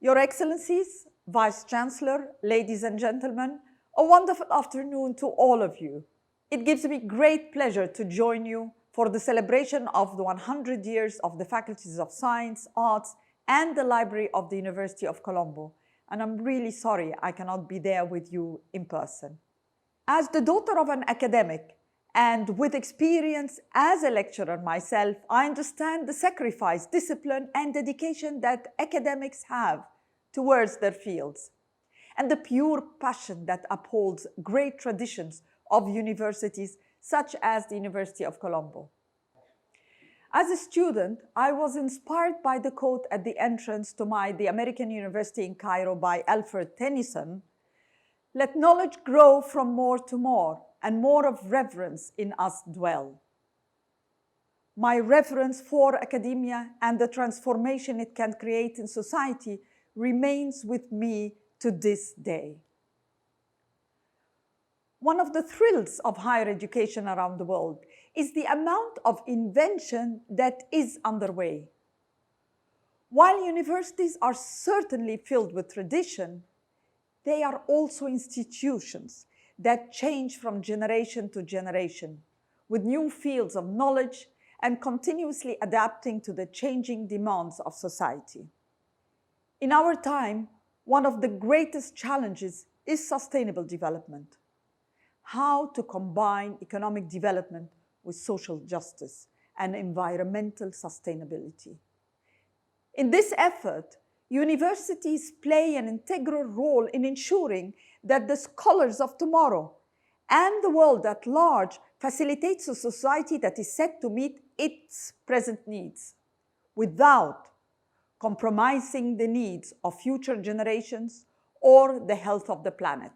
Your Excellencies, Vice Chancellor, ladies and gentlemen, a wonderful afternoon to all of you. It gives me great pleasure to join you for the celebration of the 100 years of the Faculties of Science, Arts, and the Library of the University of Colombo. And I'm really sorry I cannot be there with you in person. As the daughter of an academic, and with experience as a lecturer myself, I understand the sacrifice, discipline, and dedication that academics have towards their fields, and the pure passion that upholds great traditions of universities such as the University of Colombo. As a student, I was inspired by the quote at the entrance to the American University in Cairo by Alfred Tennyson, "Let knowledge grow from more to more, and more of reverence in us dwell." My reverence for academia and the transformation it can create in society remains with me to this day. One of the thrills of higher education around the world is the amount of invention that is underway. While universities are certainly filled with tradition, they are also institutions that change from generation to generation, with new fields of knowledge and continuously adapting to the changing demands of society. In our time, one of the greatest challenges is sustainable development. How to combine economic development with social justice and environmental sustainability. In this effort, universities play an integral role in ensuring that the scholars of tomorrow and the world at large facilitates a society that is set to meet its present needs without compromising the needs of future generations or the health of the planet.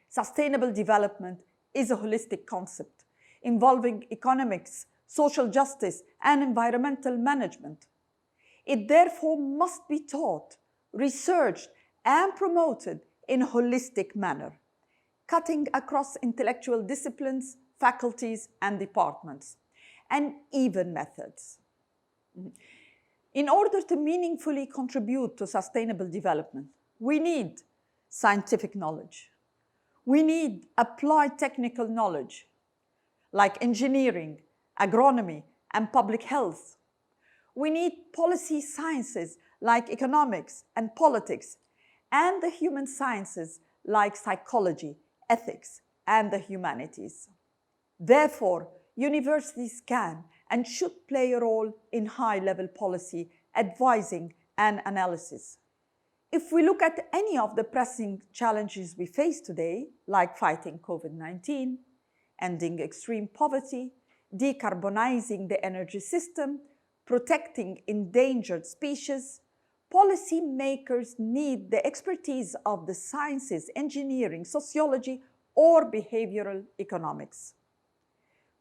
Sustainable development is a holistic concept involving economics, social justice, and environmental management. It therefore must be taught, researched, and promoted in a holistic manner, cutting across intellectual disciplines, faculties, and departments, and even methods. In order to meaningfully contribute to sustainable development, we need scientific knowledge. We need applied technical knowledge, like engineering, agronomy, and public health. We need policy sciences like economics and politics, and the human sciences like psychology, ethics, and the humanities. Therefore, universities can and should play a role in high-level policy, advising, and analysis. If we look at any of the pressing challenges we face today, like fighting COVID-19, ending extreme poverty, decarbonizing the energy system, protecting endangered species, policymakers need the expertise of the sciences, engineering, sociology, or behavioral economics.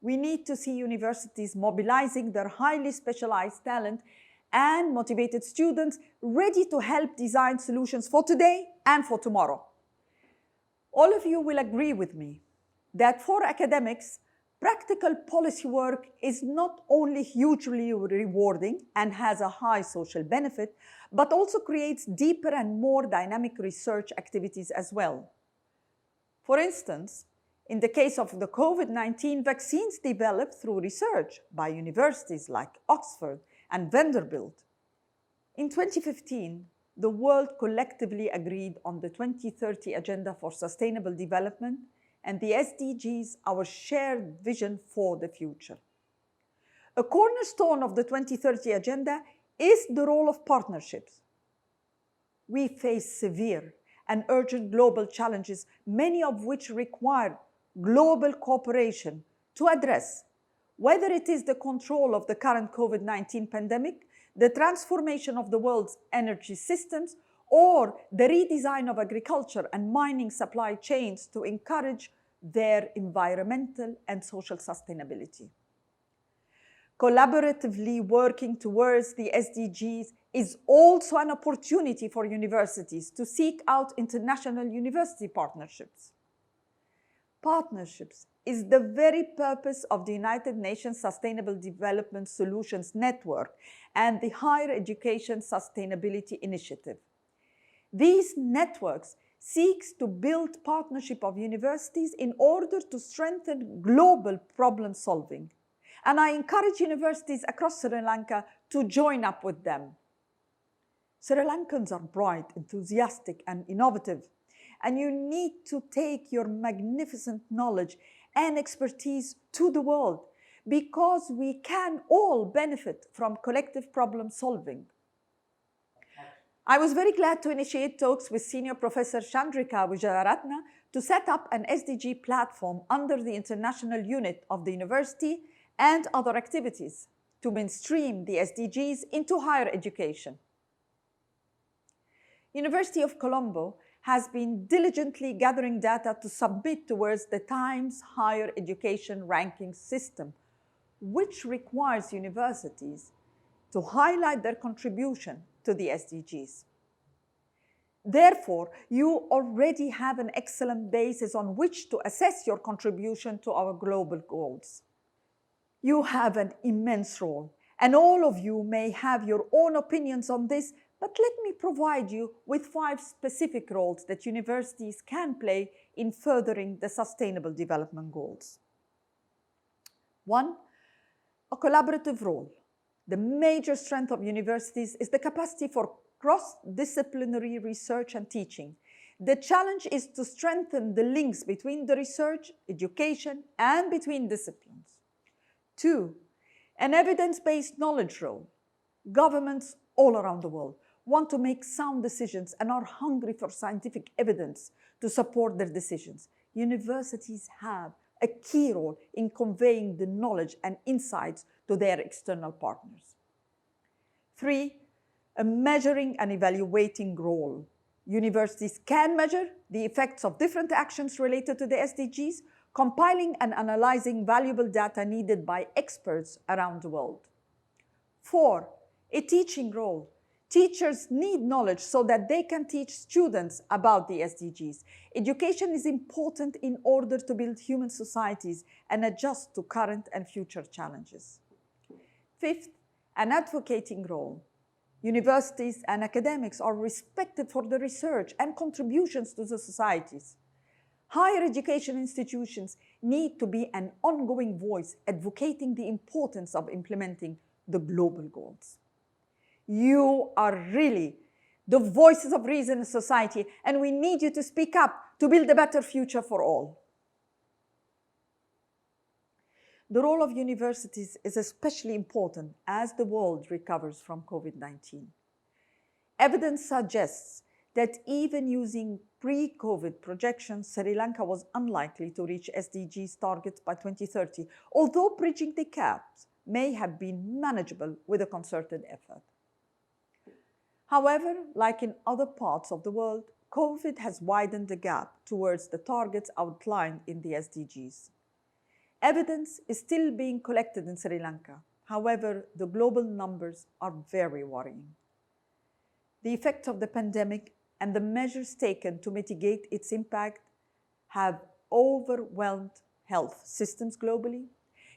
We need to see universities mobilizing their highly specialized talent and motivated students ready to help design solutions for today and for tomorrow. All of you will agree with me that for academics, practical policy work is not only hugely rewarding and has a high social benefit, but also creates deeper and more dynamic research activities as well. For instance, in the case of the COVID-19 vaccines developed through research by universities like Oxford and Vanderbilt. In 2015, the world collectively agreed on the 2030 Agenda for Sustainable Development and the SDGs, our shared vision for the future. A cornerstone of the 2030 Agenda is the role of partnerships. We face severe and urgent global challenges, many of which require global cooperation to address, whether it is the control of the current COVID-19 pandemic, the transformation of the world's energy systems, or the redesign of agriculture and mining supply chains to encourage their environmental and social sustainability. Collaboratively working towards the SDGs is also an opportunity for universities to seek out international university partnerships. Partnerships is the very purpose of the United Nations Sustainable Development Solutions Network and the Higher Education Sustainability Initiative. These networks seek to build partnership of universities in order to strengthen global problem solving. And I encourage universities across Sri Lanka to join up with them. Sri Lankans are bright, enthusiastic, and innovative, and you need to take your magnificent knowledge and expertise to the world because we can all benefit from collective problem solving. I was very glad to initiate talks with Senior Professor Chandrika Vijayaratna to set up an SDG platform under the international unit of the university and other activities to mainstream the SDGs into higher education. University of Colombo has been diligently gathering data to submit towards the Times Higher Education Ranking System, which requires universities to highlight their contribution to the SDGs. Therefore, you already have an excellent basis on which to assess your contribution to our global goals. You have an immense role, and all of you may have your own opinions on this, but let me provide you with 5 specific roles that universities can play in furthering the Sustainable Development Goals. 1. A collaborative role. The major strength of universities is the capacity for cross-disciplinary research and teaching. The challenge is to strengthen the links between the research, education, and between disciplines. 2. An evidence-based knowledge role. Governments all around the world want to make sound decisions and are hungry for scientific evidence to support their decisions. Universities have a key role in conveying the knowledge and insights to their external partners. 3. A measuring and evaluating role. Universities can measure the effects of different actions related to the SDGs, compiling and analyzing valuable data needed by experts around the world. 4. A teaching role. Teachers need knowledge so that they can teach students about the SDGs. Education is important in order to build human societies and adjust to current and future challenges. 5th, an advocating role. Universities and academics are respected for their research and contributions to the societies. Higher education institutions need to be an ongoing voice advocating the importance of implementing the global goals. You are really the voices of reason in society, and we need you to speak up to build a better future for all. The role of universities is especially important as the world recovers from COVID-19. Evidence suggests that even using pre-COVID projections, Sri Lanka was unlikely to reach SDGs targets by 2030, although bridging the gaps may have been manageable with a concerted effort. However, like in other parts of the world, COVID has widened the gap towards the targets outlined in the SDGs. Evidence is still being collected in Sri Lanka. However, the global numbers are very worrying. The effect of the pandemic and the measures taken to mitigate its impact have overwhelmed health systems globally,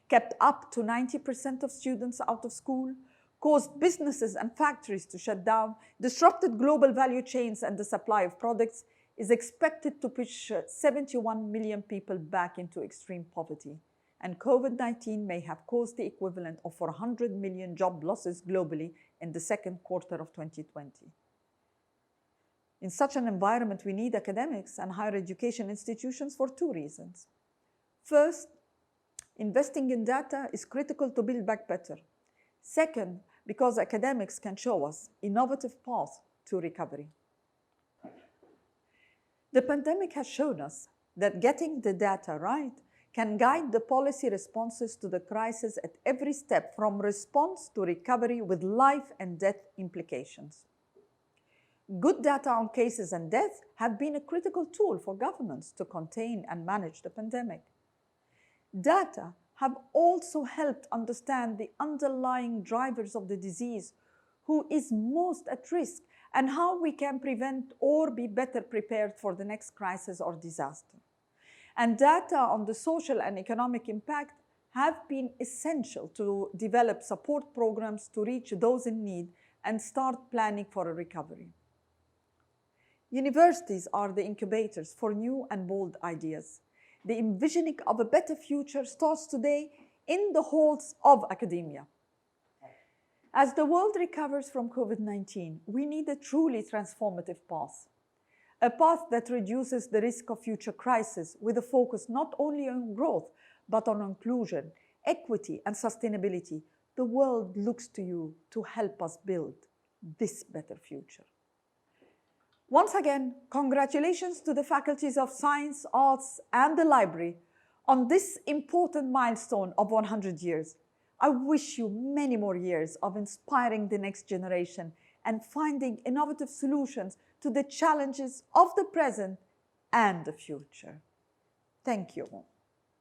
kept up to 90% of students out of school, caused businesses and factories to shut down, disrupted global value chains and the supply of products, is expected to push 71 million people back into extreme poverty. And COVID-19 may have caused the equivalent of 400 million job losses globally in the second quarter of 2020. In such an environment, we need academics and higher education institutions for 2 reasons. First, investing in data is critical to build back better. Second, because academics can show us innovative paths to recovery. The pandemic has shown us that getting the data right can guide the policy responses to the crisis at every step, from response to recovery with life and death implications. Good data on cases and deaths have been a critical tool for governments to contain and manage the pandemic. Data have also helped understand the underlying drivers of the disease, who is most at risk, and how we can prevent or be better prepared for the next crisis or disaster. and data on the social and economic impact have been essential to develop support programs to reach those in need and start planning for a recovery. Universities are the incubators for new and bold ideas. The envisioning of a better future starts today in the halls of academia. As the world recovers from COVID-19, we need a truly transformative path. A path that reduces the risk of future crises with a focus not only on growth, but on inclusion, equity, and sustainability. The world looks to you to help us build this better future. Once again, congratulations to the Faculties of Science, Arts, and the Library on this important milestone of 100 years. I wish you many more years of inspiring the next generation and finding innovative solutions to the challenges of the present and the future. Thank you.